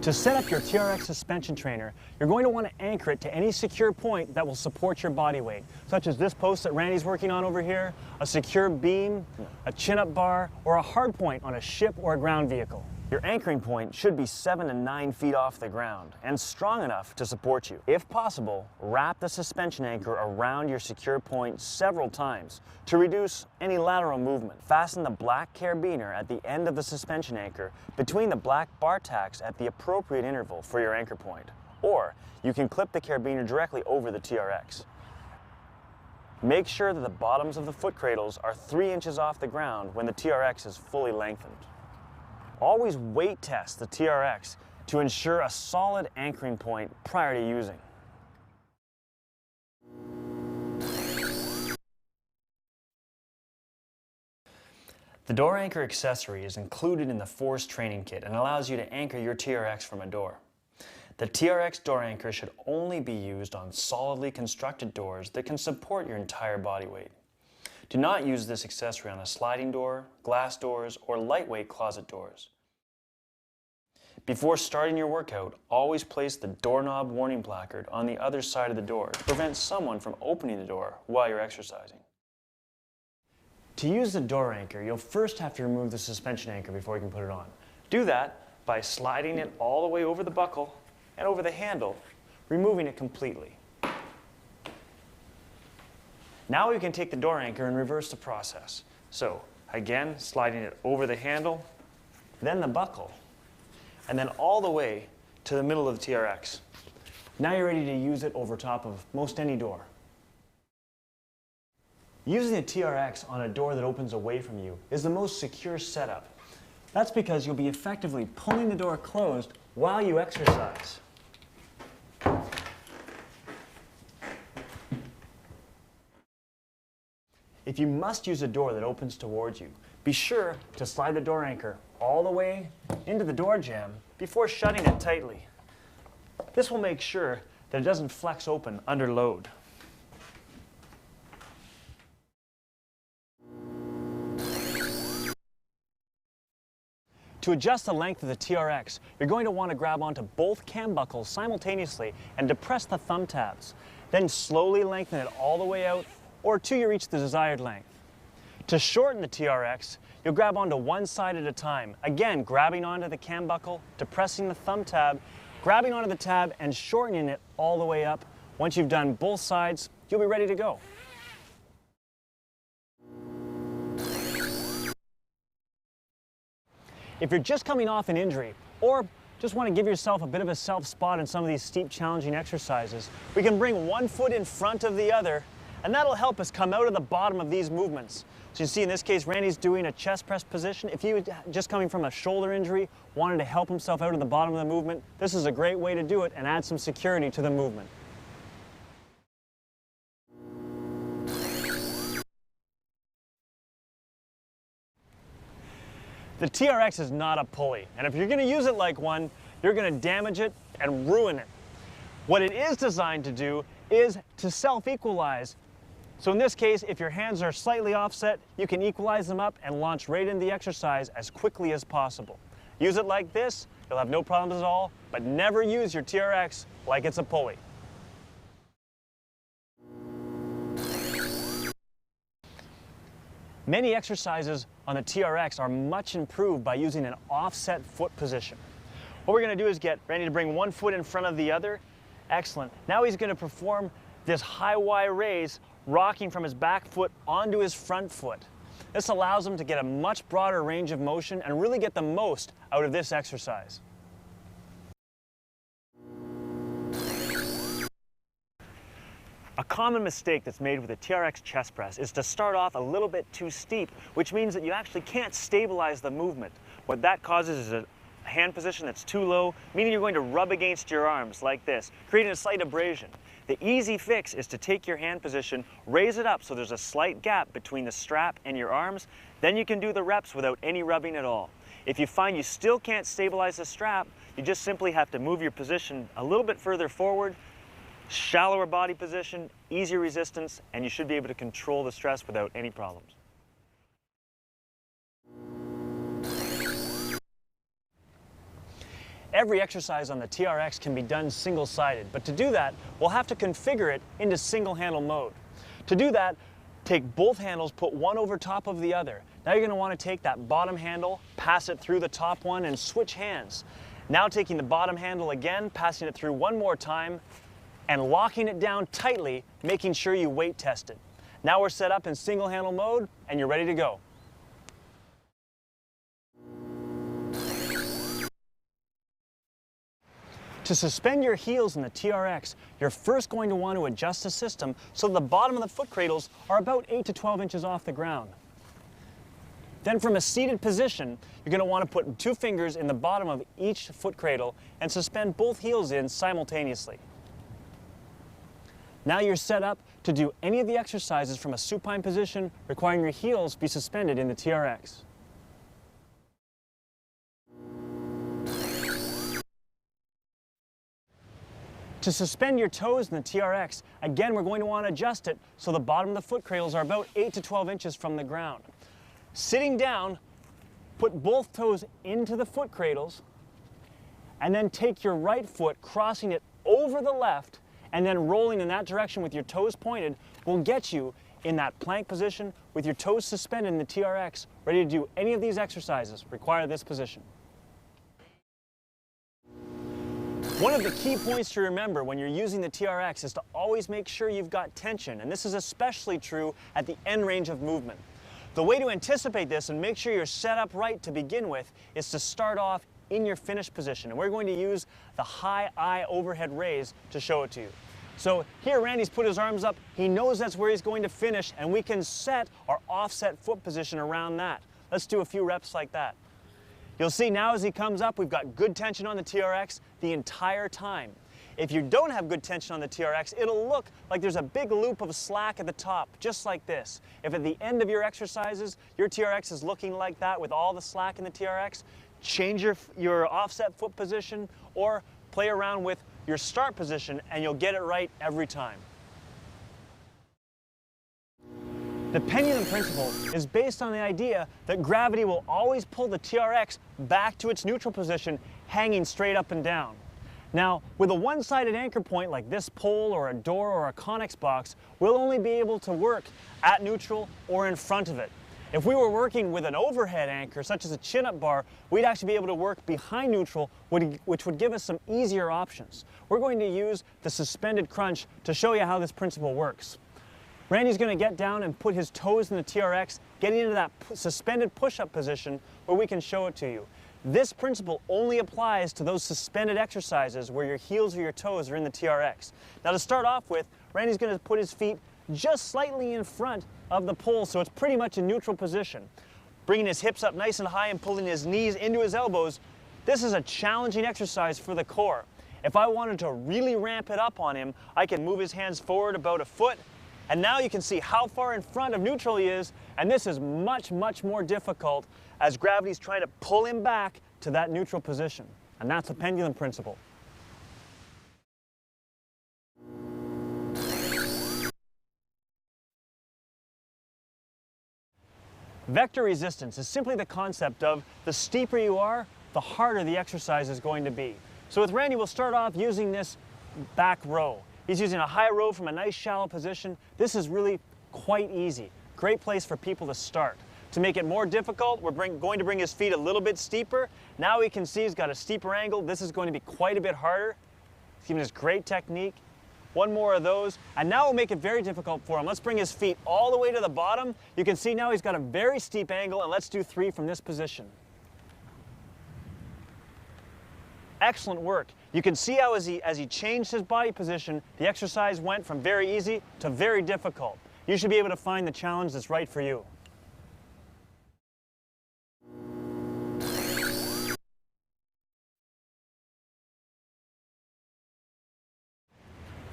To set up your T.R.S suspension trainer, you're going to want to anchor it to any secure point that will support your body weight, such as this post that Randy's working on over here, a secure beam, a chin-up bar, or a hard point on a ship or a ground vehicle. Your anchoring point should be 7 to 9 feet off the ground and strong enough to support you. If possible, wrap the suspension anchor around your secure point several times to reduce any lateral movement. Fasten the black carabiner at the end of the suspension anchor between the black bar tacks at the appropriate interval for your anchor point. Or you can clip the carabiner directly over the T.R.S. Make sure that the bottoms of the foot cradles are 3 inches off the ground when the T.R.S is fully lengthened. Always weight test the T.R.S to ensure a solid anchoring point prior to using. The door anchor accessory is included in the Force training kit and allows you to anchor your T.R.S from a door. The T.R.S door anchor should only be used on solidly constructed doors that can support your entire body weight. Do not use this accessory on a sliding door, glass doors, or lightweight closet doors. Before starting your workout, always place the doorknob warning placard on the other side of the door to prevent someone from opening the door while you're exercising. To use the door anchor, you'll first have to remove the suspension anchor before you can put it on. Do that by sliding it all the way over the buckle and over the handle, removing it completely. Now we can take the door anchor and reverse the process. So, again, sliding it over the handle, then the buckle, and then all the way to the middle of the T.R.S. Now you're ready to use it over top of most any door. Using the T.R.S on a door that opens away from you is the most secure setup. That's because you'll be effectively pulling the door closed while you exercise. If you must use a door that opens towards you, be sure to slide the door anchor all the way into the door jamb before shutting it tightly. This will make sure that it doesn't flex open under load. To adjust the length of the T.R.S, you're going to want to grab onto both cam buckles simultaneously and depress the thumb tabs. Then slowly lengthen it all the way out or till you reach the desired length. To shorten the T.R.S, you'll grab onto one side at a time, again grabbing onto the cam buckle, depressing the thumb tab, grabbing onto the tab and shortening it all the way up. Once you've done both sides, you'll be ready to go. If you're just coming off an injury or just want to give yourself a bit of a self spot in some of these steep, challenging exercises, we can bring one foot in front of the other, and that'll help us come out of the bottom of these movements. So you see in this case, Randy's doing a chest press position. If he was just coming from a shoulder injury, wanted to help himself out of the bottom of the movement, this is a great way to do it and add some security to the movement. The T.R.S is not a pulley, and if you're going to use it like one, you're going to damage it and ruin it. What it is designed to do is to self-equalize. So in this case, if your hands are slightly offset, you can equalize them up and launch right into the exercise as quickly as possible. Use it like this, you'll have no problems at all, but never use your T.R.S like it's a pulley. Many exercises on the T.R.S are much improved by using an offset foot position. What we're going to do is get Randy to bring one foot in front of the other. Excellent. Now he's going to perform this high Y raise, rocking from his back foot onto his front foot. This allows him to get a much broader range of motion and really get the most out of this exercise. A common mistake that's made with the T.R.S chest press is to start off a little bit too steep, which means that you actually can't stabilize the movement. What that causes is a hand position that's too low, meaning you're going to rub against your arms like this, creating a slight abrasion. The easy fix is to take your hand position, raise it up so there's a slight gap between the strap and your arms, then you can do the reps without any rubbing at all. If you find you still can't stabilize the strap, you just simply have to move your position a little bit further forward, shallower body position, easier resistance, and you should be able to control the stress without any problems. every exercise on the TRX can be done single-sided, but to do that, we'll have to configure it into single handle mode. To do that, take both handles, put one over top of the other. Now you're going to want to take that bottom handle, pass it through the top one, and switch hands. Now taking the bottom handle again, passing it through one more time, and locking it down tightly, making sure you weight test it. Now we're set up in single handle mode, and you're ready to go. To suspend your heels in the TRX, you're first going to want to adjust the system so the bottom of the foot cradles are about 8 to 12 inches off the ground. Then from a seated position, you're going to want to put 2 fingers in the bottom of each foot cradle and suspend both heels in simultaneously. Now you're set up to do any of the exercises from a supine position requiring your heels be suspended in the TRX. To suspend your toes in the TRX, again, we're going to want to adjust it so the bottom of the foot cradles are about 8 to 12 inches from the ground. Sitting down, put both toes into the foot cradles, and then take your right foot, crossing it over the left, and then rolling in that direction with your toes pointed will get you in that plank position with your toes suspended in the TRX, ready to do any of these exercises require this position. One of the key points to remember when you're using the TRX is to always make sure you've got tension, and this is especially true at the end range of movement. The way to anticipate this and make sure you're set up right to begin with is to start off in your finish position, and we're going to use the high eye overhead raise to show it to you. So here Randy's put his arms up, he knows that's where he's going to finish, and we can set our offset foot position around that. Let's do a few reps like that. You'll see now as he comes up, we've got good tension on the TRX the entire time. If you don't have good tension on the TRX, it'll look like there's a big loop of slack at the top, just like this. If at the end of your exercises, your TRX is looking like that with all the slack in the TRX, change your offset foot position or play around with your start position and you'll get it right every time. The pendulum principle is based on the idea that gravity will always pull the TRX back to its neutral position, hanging straight up and down. Now, with a one-sided anchor point like this pole or a door or a Connex box, we'll only be able to work at neutral or in front of it. If we were working with an overhead anchor, such as a chin-up bar, we'd actually be able to work behind neutral, which would give us some easier options. We're going to use the suspended crunch to show you how this principle works. Randy's going to get down and put his toes in the TRX, getting into that suspended push-up position where we can show it to you. This principle only applies to those suspended exercises where your heels or your toes are in the TRX. Now to start off with, Randy's going to put his feet just slightly in front of the pole so it's pretty much in neutral position. Bringing his hips up nice and high and pulling his knees into his elbows. This is a challenging exercise for the core. If I wanted to really ramp it up on him, I can move his hands forward about a foot. And now you can see how far in front of neutral he is, and this is much, much more difficult as gravity's trying to pull him back to that neutral position. And that's the pendulum principle. Vector resistance is simply the concept of the steeper you are, the harder the exercise is going to be. So with Randy, we'll start off using this back row. He's using a high row from a nice shallow position. This is really quite easy. Great place for people to start. To make it more difficult, we're going to bring his feet a little bit steeper. Now we can see he's got a steeper angle. This is going to be quite a bit harder. He's giving us great technique. One more of those, and now we'll make it very difficult for him. Let's bring his feet all the way to the bottom. You can see now he's got a very steep angle, and let's do 3 from this position. Excellent work. You can see how as he changed his body position, the exercise went from very easy to very difficult. You should be able to find the challenge that's right for you.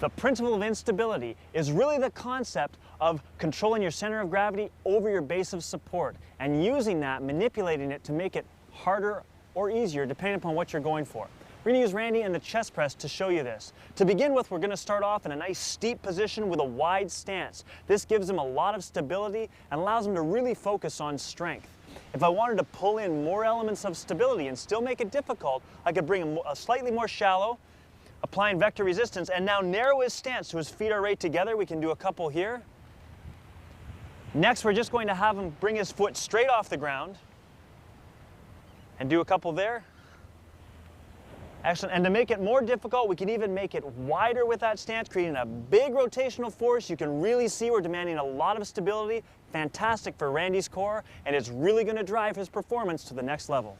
The principle of instability is really the concept of controlling your center of gravity over your base of support and using that, manipulating it to make it harder or easier depending upon what you're going for. We're going to use Randy and the chest press to show you this. To begin with, we're going to start off in a nice steep position with a wide stance. This gives him a lot of stability and allows him to really focus on strength. If I wanted to pull in more elements of stability and still make it difficult, I could bring him a slightly more shallow, applying vector resistance, and now narrow his stance so his feet are right together. We can do a couple here. Next, we're just going to have him bring his foot straight off the ground and do a couple there. Excellent. And to make it more difficult, we can even make it wider with that stance, creating a big rotational force. You can really see we're demanding a lot of stability. Fantastic for Randy's core, and it's really going to drive his performance to the next level.